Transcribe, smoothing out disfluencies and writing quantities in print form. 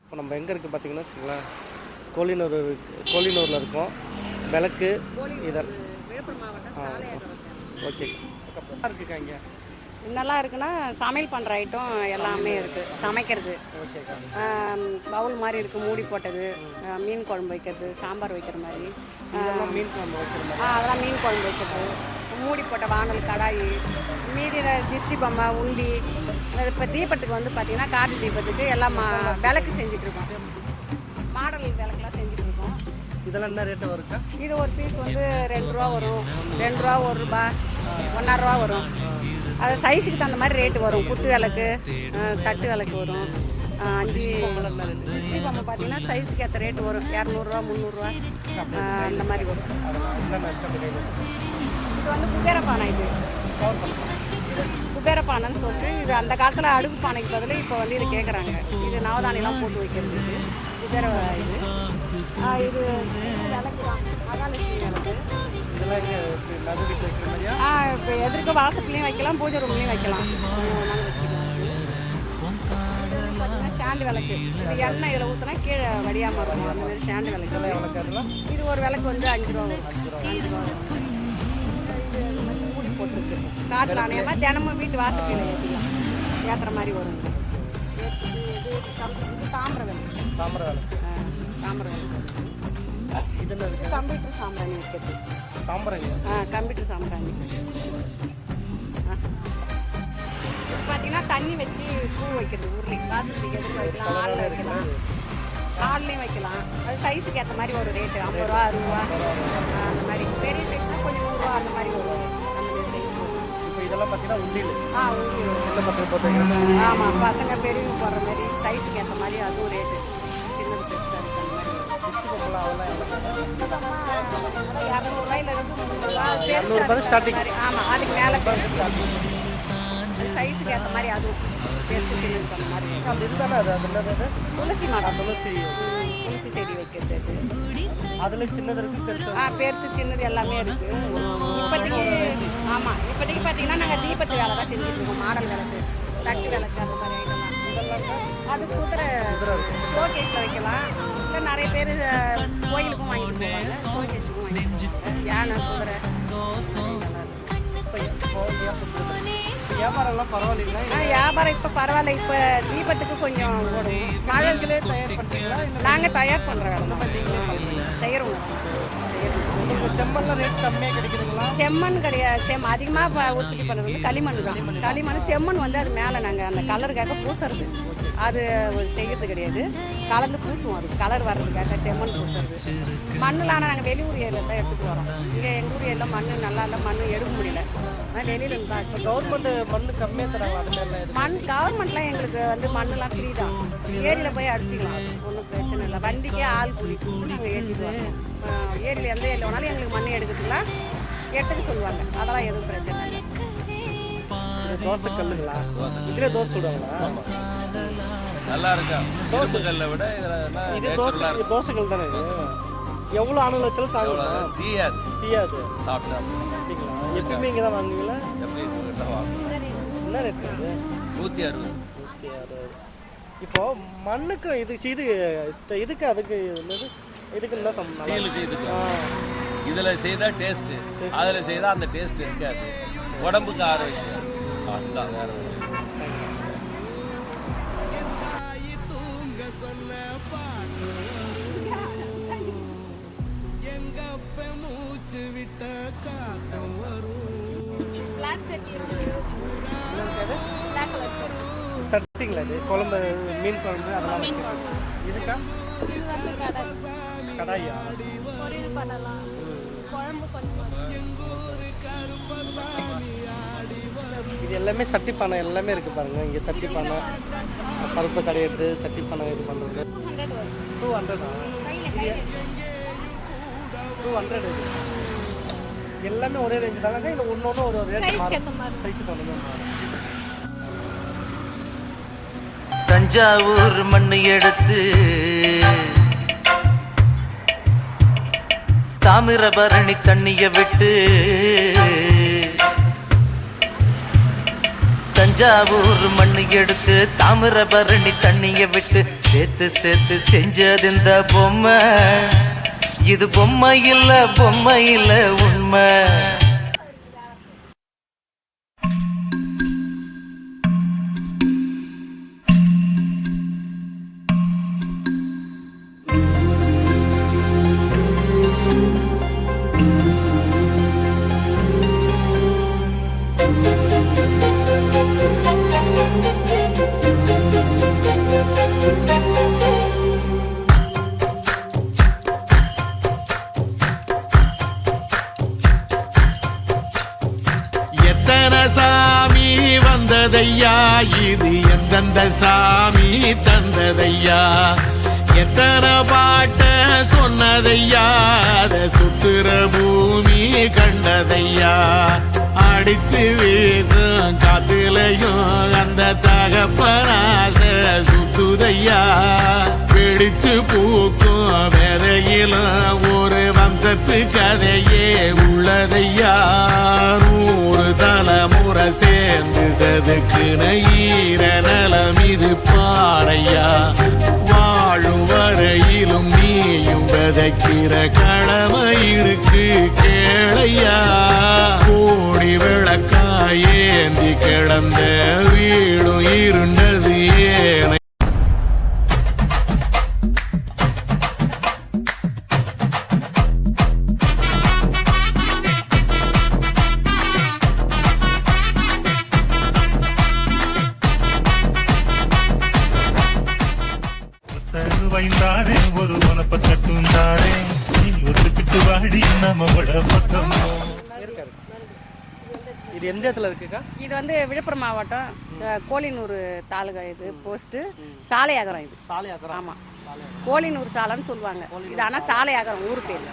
இப்போ நம்ம எங்கே இருக்குது பார்த்தீங்கன்னா வச்சுங்களேன், கோலினூரில் இருக்கோம். விளக்கு இதெல்லாம் விழுப்புரம் மாவட்டம் ஓகே இருக்குக்கா. இங்கே நல்லா இருக்குன்னா சமையல் பண்ணுற ஐட்டம் எல்லாமே இருக்குது. சமைக்கிறது பவுல் மாதிரி இருக்குது, மூடி போட்டது, மீன் குழம்பு வைக்கிறது, சாம்பார் வைக்கிற மாதிரி, மீன் குழம்பு வைக்கிற மாதிரி அதெல்லாம் மீன் குழம்பு வைக்கிறது, மூடி போட்ட வானல், கடாய், மீதி திஷ்டி பொம்மை, உண்டி. இப்போ தீபத்துக்கு வந்து பார்த்திங்கன்னா கார்த்திகை தீபத்துக்கு எல்லாம் விளக்கு செஞ்சிட்ருக்கோம். மாடல் விளக்குலாம் செஞ்சிட்ருக்கோம். இதெல்லாம் என்ன ரேட்டு வருக்கா? இது ஒரு பீஸ் வந்து 2 ரூபா வரும், 2 ரூபா, 1 ரூபா, 1.5 ரூபா வரும். அது சைஸுக்கு தகுந்த மாதிரி ரேட்டு வரும். குத்து விளக்கு, தட்டு விளக்கு வரும். 5 டிஸ்ட்ரி பொம்மை பார்த்தீங்கன்னா சைஸுக்கு ஏற்ற ரேட்டு வரும். 200 ரூபா, 300 ரூபா அந்த மாதிரி வரும். இது வந்து குபேர பானை. இது குபேர பானைன்னு சொல்லிட்டு, இது அந்த காலத்தில் அடுப்பு பானைக்கு பதில் இப்போ வந்து இது கேட்குறாங்க. இது நவதானியெல்லாம் போட்டு வைக்கிறது. குபேர இது இது விளக்கு தான், மகாலட்சுமி விளக்கு. இப்போ எதிர்க்க வாசத்துலேயும் வைக்கலாம், பூஜை ரூம்லேயும் வைக்கலாம். நாங்கள் வச்சுக்கலாம். பார்த்தீங்கன்னா ஸ்டாண்டு விளக்கு. இது எண்ணெய் இதில் ஊற்றினா கீழே வடியாமல் இருக்கும். அந்த மாதிரி ஸ்டாண்டு விளக்கு. இது ஒரு விளக்கு வந்து 5 ரூபா வரும். 5 ரூபா மூடி போட்டுருக்கு. காட்டில் அணையமாக தினமும் வீட்டு வாசப்பில் ஏற்றிக்கலாம். ஏற்றுற மாதிரி வரும். இது தாமிர விளக்கு. தாமிர விளக்கு. கம்ப்யூட்டர் சாம்பிராணி வைக்கிறது. சாம்பிராணி? கம்ப்யூட்டர் சாம்பிராணி. பார்த்தீங்கன்னா தண்ணி வச்சு பூ வைக்கிறது. ஊர்லி வாசத்துக்கு எதுக்கு வைக்கலாம், ஆளில் வைக்கலாம், ஆள்லேயும் வைக்கலாம். அது சைஸுக்கு ஏற்ற மாதிரி ஒரு ரேட்டு 50 ரூபா, 60 ரூபா அந்த மாதிரி. பெரிய சைஸ்னால் கொஞ்சம் 100 ரூபா அந்த மாதிரி வரும். அந்த மாதிரி சைஸ் வரும். இப்போ இதெல்லாம் பார்த்தீங்கன்னா உண்டியில் உண்டியில் சின்ன பசங்க போட்டு. ஆமாம், பசங்க பெரியவங்க போடுற மாதிரி சைஸுக்கு ஏற்ற மாதிரி அதுவும் ரேட்டு. சின்னது பெருசாக இருக்குது அந்த மாதிரி. டிஸ்ட்ரி பொம்மை அதெல்லாம் அதான் 200 ரூபாயிலிருந்து 300 ரூபா ஸ்டார்டிங். ஆமாம், அதுக்கு மேலே சைஸுக்கு ஏற்ற மாதிரி அதுவும் பெருசு சின்னது அந்த மாதிரி. அது இதுதானே அது என்னது? துளசி மாடம். துளசி செடி வைக்கிறது. அதில் சின்னது இருக்குது, பெருசு. பெருசு சின்னது எல்லாமே இருக்குது. இப்போதைக்கு ஆமாம், இப்போதைக்கு பார்த்தீங்கன்னா நாங்கள் தீபத்து வேலை தான் செஞ்சுட்டு இருக்கோம். மாடல் விளக்கு, தட்டு விளக்கு, அந்த மாதிரி ஐட்டம்லாம். அது குதிரை ஷோகேஸில் வைக்கலாம். இல்லை நிறைய பேர் கோயிலுக்கும் வாங்கிட்டு போவாங்க, ஷோகேஸுக்கும் வாங்கிட்டு போவாங்க. யானை, குதிரை. வியாபாரம்லாம் பரவாயில்லைங்களா? வியாபாரம் இப்போ பரவாயில்ல. இப்போ தீபத்துக்கு கொஞ்சம் ஓடும். மழைகளே தயார் பண்ணுறீங்களா? நாங்கள் தயார் பண்ணுற வேலை தான் செய்கிறோங்க. செம்மண்லாம் ரேட் கம்மியாக கிடைக்குதுங்களா? செம்மண் கிடையாது. அதிகமாக உற்பத்தி பண்ணுறது வந்து களிமண் தான். களிமண், செம்மண் வந்து அது மேலே நாங்கள் அந்த கலருக்காக பூசுறது. அது செய்கிறது கிடையாது, கலந்து பூசுவோம். அது கலர் வர்றதுக்காக செம்மண் பூசுறது. மண்ணெலாம் நாங்கள் வெளியூர் ஏரியில் தான் எடுத்துகிட்டு வரோம். இங்கே எங்கள் ஊர் ஏரியில் மண் நல்லா இல்லை, மண் எடுக்க முடியல. ஆனால் வெளியிலேருந்து தான். இப்போ கவர்மெண்ட் மண் கம்மியாக தராங்க. அது மாதிரிலாம் மண் கவர்மெண்ட்லாம் எங்களுக்கு வந்து மண்ணெலாம் ஃப்ரீ தான். ஏரியில் போய் அடிச்சிக்கலாம், ஒன்றும் பிரச்சனை இல்லை. வண்டிக்கே ஆள் கூட்டிட்டு நாங்கள் ஏற்றிட்டு வரோம். ஏரியில் எந்த ஏரியில் வேணாலும் எங்களுக்கு மண் எடுக்கிறதுலாம் எடுத்துக்க சொல்லுவாங்க. அதெல்லாம் எதுவும் பிரச்சனை இல்லை. தோசை கல்லுங்களா? இதில் தோசை விடுவாங்களா? நல்லா இருக்கா? தோசை கல்லை விட இது தோசை கல் தானே? இது எவ்வளோ அணு வச்சாலும் தாங்கலாம்? தீயாது சாப்பிட்டா. அப்படிங்களா? எப்பயுமே இங்கே தான் வாங்குவீங்களா? எப்படி என்ன ரேட்? 160. இப்போ மண்ணுக்கு இதுக்கு அதுக்கு என்னது, இதுக்கு என்ன சம்பளம்? ஸ்டீலுக்கு இதுக்கு இதில் செய்தால் டேஸ்ட்டு, அதில் செய்தால் அந்த டேஸ்ட் இருக்காது. உடம்புக்கு ஆரோக்கியம். அதுதான் வேற. சட்டிங்களா? இது குழம்பு, மீன் குழம்பு அதெல்லாம் இதுக்கா? கடாயா? இது எல்லாமே சட்டி பானை எல்லாமே இருக்குது பாருங்க. இங்கே சட்டி பானை, பருப்பு கடையிறது, சட்டி பானை இது பண்ணுறது 200. 200 எல்லாமே ஒரே ரேஞ்சு தாங்க. இல்லை ஒன்று ஒரு ரேட் மாறும், சைஸ் பண்ணுங்க. தஞ்சாவூர் மண்ணு எடுத்து தாமிரபரணி தண்ணிய விட்டு, தஞ்சாவூர் மண்ணு எடுத்து தாமிரபரணி தண்ணிய விட்டு சேர்த்து சேர்த்து செஞ்சது இந்த பொம்மை, இது பொம்மை இல்ல உண்மை. எத்தனை சாமி வந்ததையா, இது எந்தெந்த சாமி தந்ததையா, எத்தனை பாட்ட சொன்னதையா, அத சுத்துற பூமி கண்டதையா, அடிச்சு வீசும் காத்துலையும் அந்த தகப்பனாச சுத்துதையா, பிடிச்சு பூக்கும் விதையிலும் ஒரு வம்சத்து கதையே உள்ளதையா, 100 தலைமுறை சேர்ந்து செதுக்குன ஈர நலம் இது பாறையா, வாழும் வரையிலும் நீயும் விதைக்கிற கடமை இருக்கு கேளையா, கோடி விளக்காயேந்தி கிடந்த வீடும் இருண்டது ஏனை. வைந்தாரே ஒரு உனப்ப கட்டுந்தாரே, நீ ஒத்துக்கிட்டு வாடி நம்மளோட பக்கம். இது எந்த இடத்துல இருக்குக்கா? இது வந்து விழுப்புரம் மாவட்டம் கோலினூர் தாலுகா. இது போஸ்ட்டு சாலையாகரம். இது சாலையாகரம். ஆமாம், கோலினூர் சாலைன்னு சொல்லுவாங்க. இது ஆனால் சாலையாகரம் ஊர் பேர்.